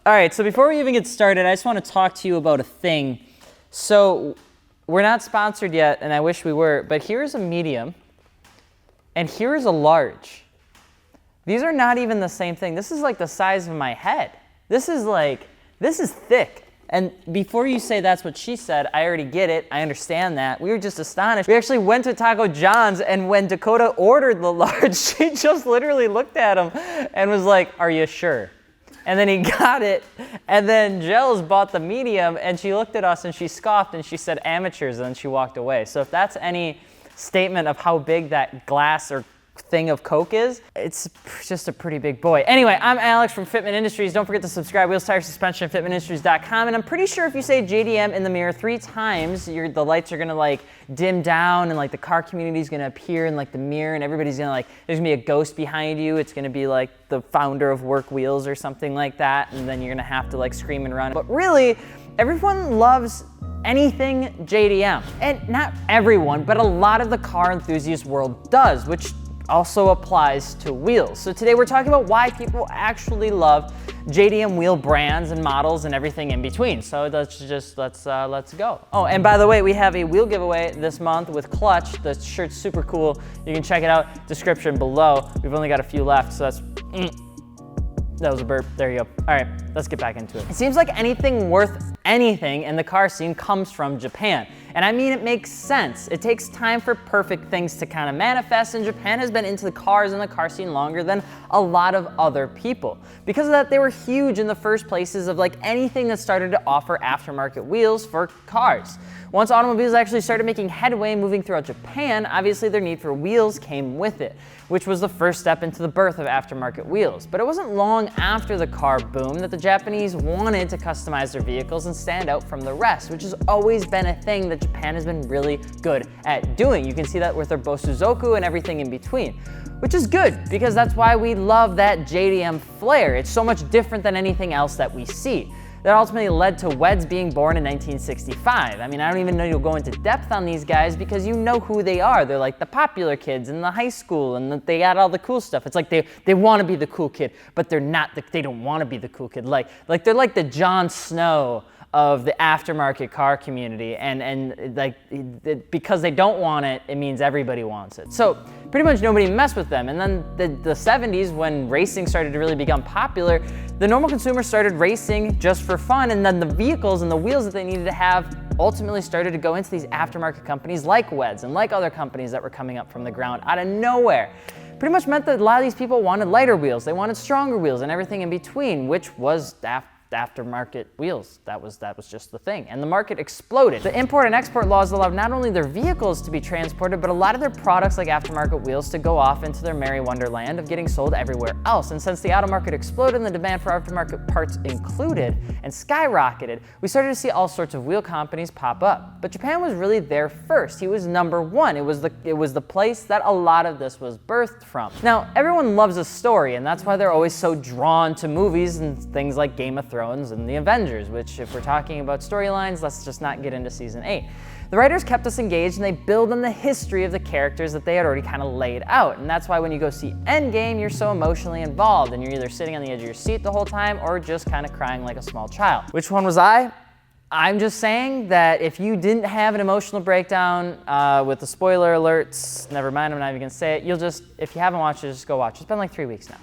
All right, so before we even get started, I just want to talk to you about a thing. So we're not sponsored yet, and I wish we were, but here's a medium, and here's a large. These are not even the same thing. This is like the size of my head. This is thick. And before you say that's what she said, I already get it. I understand that. We were just astonished. We actually went to Taco John's, and when Dakota ordered the large, she just literally looked at him and was like, "Are you sure?" And then he got it, and then Jels bought the medium, and she looked at us and she scoffed and she said amateurs, and then she walked away. So if that's any statement of how big that glass or thing of Coke is, it's just a pretty big boy. Anyway, I'm Alex from Fitment Industries. Don't forget to subscribe. Wheels, tires, suspension at fitmentindustries.com. And I'm pretty sure if you say JDM in the mirror 3 times, the lights are gonna like dim down, and like the car community is gonna appear in like the mirror, and everybody's gonna there's gonna be a ghost behind you. It's gonna be like the founder of Work Wheels or something like that, and then you're gonna have to like scream and run. But really, everyone loves anything JDM. And not everyone, but a lot of the car enthusiast world does, which also applies to wheels. So today we're talking about why people actually love JDM wheel brands and models and everything in between. So let's go. Oh, and by the way, we have a wheel giveaway this month with Clutch. The shirt's super cool. You can check it out, description below. We've only got a few left, so that's, that was a burp, there you go. All right, let's get back into it. It seems like anything worth anything in the car scene comes from Japan. And I mean, it makes sense. It takes time for perfect things to kind of manifest, and Japan has been into the cars and the car scene longer than a lot of other people. Because of that, they were huge in the first places of like anything that started to offer aftermarket wheels for cars. Once automobiles actually started making headway moving throughout Japan, obviously their need for wheels came with it, which was the first step into the birth of aftermarket wheels. But it wasn't long after the car boom that the Japanese wanted to customize their vehicles and stand out from the rest, which has always been a thing that Japan has been really good at doing. You can see that with their Bosuzoku and everything in between, which is good because that's why we love that JDM flair. It's so much different than anything else that we see. That ultimately led to Weds being born in 1965. I mean, I don't even know you'll go into depth on these guys because you know who they are. They're like the popular kids in the high school, and they got all the cool stuff. It's like they want to be the cool kid, but they're not. They don't want to be the cool kid. Like they're like the Jon Snow of the aftermarket car community, and because they don't want it, it means everybody wants it. So pretty much nobody messed with them. And then the 70s, when racing started to really become popular, the normal consumer started racing just for fun, and then the vehicles and the wheels that they needed to have ultimately started to go into these aftermarket companies like Weds and like other companies that were coming up from the ground out of nowhere. Pretty much meant that a lot of these people wanted lighter wheels, they wanted stronger wheels and everything in between, which was aftermarket wheels. That was just the thing, and the market exploded. The import and export laws allowed not only their vehicles to be transported, but a lot of their products like aftermarket wheels to go off into their merry wonderland of getting sold everywhere else. And since the auto market exploded and the demand for aftermarket parts included and skyrocketed, we started to see all sorts of wheel companies pop up. But Japan was really there first. He was number one. It was the place that a lot of this was birthed from. Now, everyone loves a story, and that's why they're always so drawn to movies and things like Game of Thrones and the Avengers, which if we're talking about storylines, let's just not get into season 8. The writers kept us engaged, and they build on the history of the characters that they had already kind of laid out. And that's why when you go see Endgame, you're so emotionally involved, and you're either sitting on the edge of your seat the whole time or just kind of crying like a small child. Which one was I? I'm just saying that if you didn't have an emotional breakdown with the spoiler alerts, never mind, I'm not even gonna say it, if you haven't watched it, just go watch it. It's been like 3 weeks now.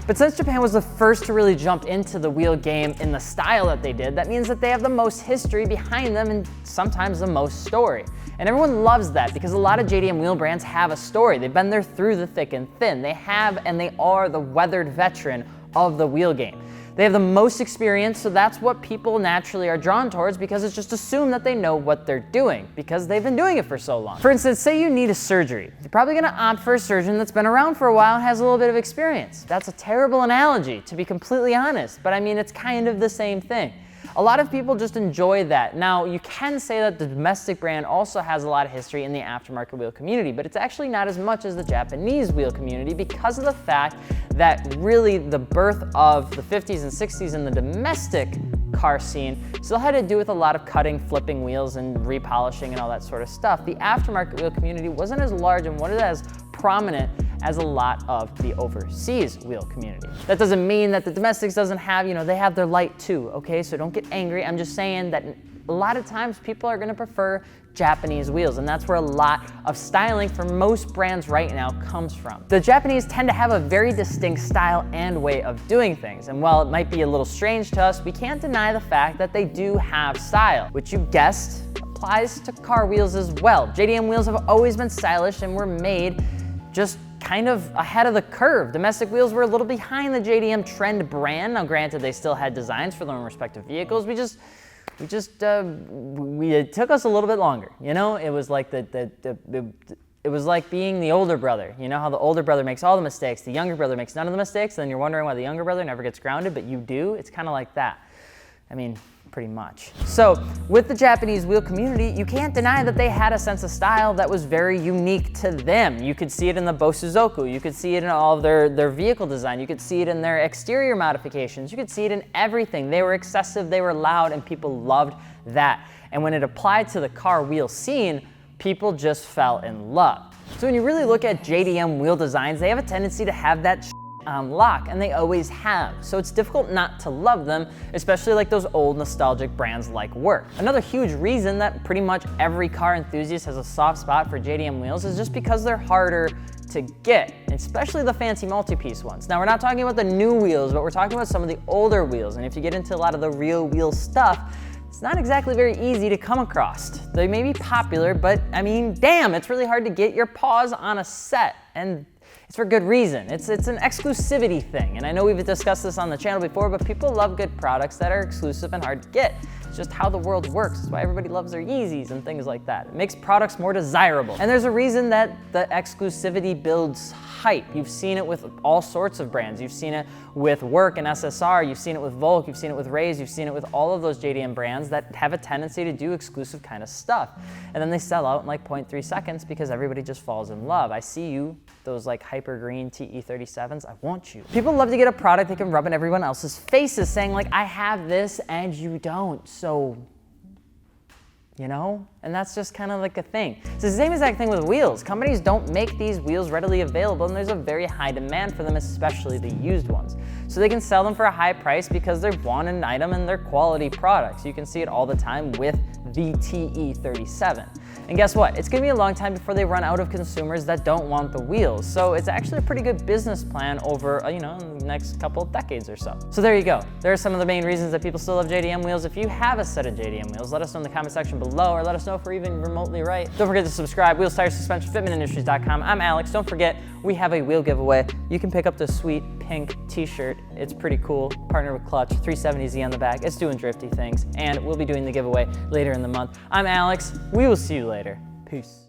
But since Japan was the first to really jump into the wheel game in the style that they did, that means that they have the most history behind them and sometimes the most story. And everyone loves that because a lot of JDM wheel brands have a story. They've been there through the thick and thin. They have, and they are the weathered veteran of the wheel game. They have the most experience, so that's what people naturally are drawn towards because it's just assumed that they know what they're doing because they've been doing it for so long. For instance, say you need a surgery. You're probably gonna opt for a surgeon that's been around for a while and has a little bit of experience. That's a terrible analogy, to be completely honest, but I mean, it's kind of the same thing. A lot of people just enjoy that. Now, you can say that the domestic brand also has a lot of history in the aftermarket wheel community, but it's actually not as much as the Japanese wheel community because of the fact that really the birth of the 50s and 60s in the domestic car scene still had to do with a lot of cutting, flipping wheels and repolishing and all that sort of stuff. The aftermarket wheel community wasn't as large and wasn't as prominent as a lot of the overseas wheel community. That doesn't mean that the domestics doesn't have, they have their light too, okay? So don't get angry. I'm just saying that a lot of times people are gonna prefer Japanese wheels, and that's where a lot of styling for most brands right now comes from. The Japanese tend to have a very distinct style and way of doing things, and while it might be a little strange to us, we can't deny the fact that they do have style, which you guessed applies to car wheels as well. JDM wheels have always been stylish and were made just kind of ahead of the curve. Domestic wheels were a little behind the JDM trend brand. Now granted, they still had designs for their own respective vehicles. It took us a little bit longer, It was like it was like being the older brother. You know how the older brother makes all the mistakes, the younger brother makes none of the mistakes, and then you're wondering why the younger brother never gets grounded, but you do. It's kind of like that. I mean, pretty much. So with the Japanese wheel community, you can't deny that they had a sense of style that was very unique to them. You could see it in the Bosuzoku, you could see it in all of their vehicle design, you could see it in their exterior modifications, you could see it in everything. They were excessive, they were loud, and people loved that. And when it applied to the car wheel scene, people just fell in love. So when you really look at JDM wheel designs, they have a tendency to have that on lock, and they always have. So it's difficult not to love them, especially like those old nostalgic brands like Work. Another huge reason that pretty much every car enthusiast has a soft spot for JDM wheels is just because they're harder to get, especially the fancy multi-piece ones. Now we're not talking about the new wheels, but we're talking about some of the older wheels, and if you get into a lot of the real wheel stuff, it's not exactly very easy to come across. They may be popular, but I mean, damn, it's really hard to get your paws on a set, and it's for good reason. It's an exclusivity thing, and I know we've discussed this on the channel before, but people love good products that are exclusive and hard to get. It's just how the world works. It's why everybody loves their Yeezys and things like that. It makes products more desirable. And there's a reason that the exclusivity builds hype. You've seen it with all sorts of brands. You've seen it with Work and SSR, you've seen it with Volk, you've seen it with Rays, you've seen it with all of those JDM brands that have a tendency to do exclusive kind of stuff. And then they sell out in like 0.3 seconds because everybody just falls in love. I see you, those like hyper green TE37s, I want you. People love to get a product they can rub in everyone else's faces saying like, I have this and you don't, so, And that's just kind of like a thing. It's the same exact thing with wheels. Companies don't make these wheels readily available, and there's a very high demand for them, especially the used ones. So they can sell them for a high price because they're wanted item and they're quality products. You can see it all the time with the TE37. And guess what? It's gonna be a long time before they run out of consumers that don't want the wheels. So it's actually a pretty good business plan over, the next couple of decades or so. So there you go. There are some of the main reasons that people still love JDM wheels. If you have a set of JDM wheels, let us know in the comment section below, or let us know if we're even remotely right. Don't forget to subscribe. Wheels, tires, suspension, FitmentIndustries.com. I'm Alex. Don't forget, we have a wheel giveaway. You can pick up the sweet pink t-shirt. It's pretty cool. Partner with Clutch, 370Z on the back. It's doing drifty things, and we'll be doing the giveaway later in the month. I'm Alex. We will see you later. Peace.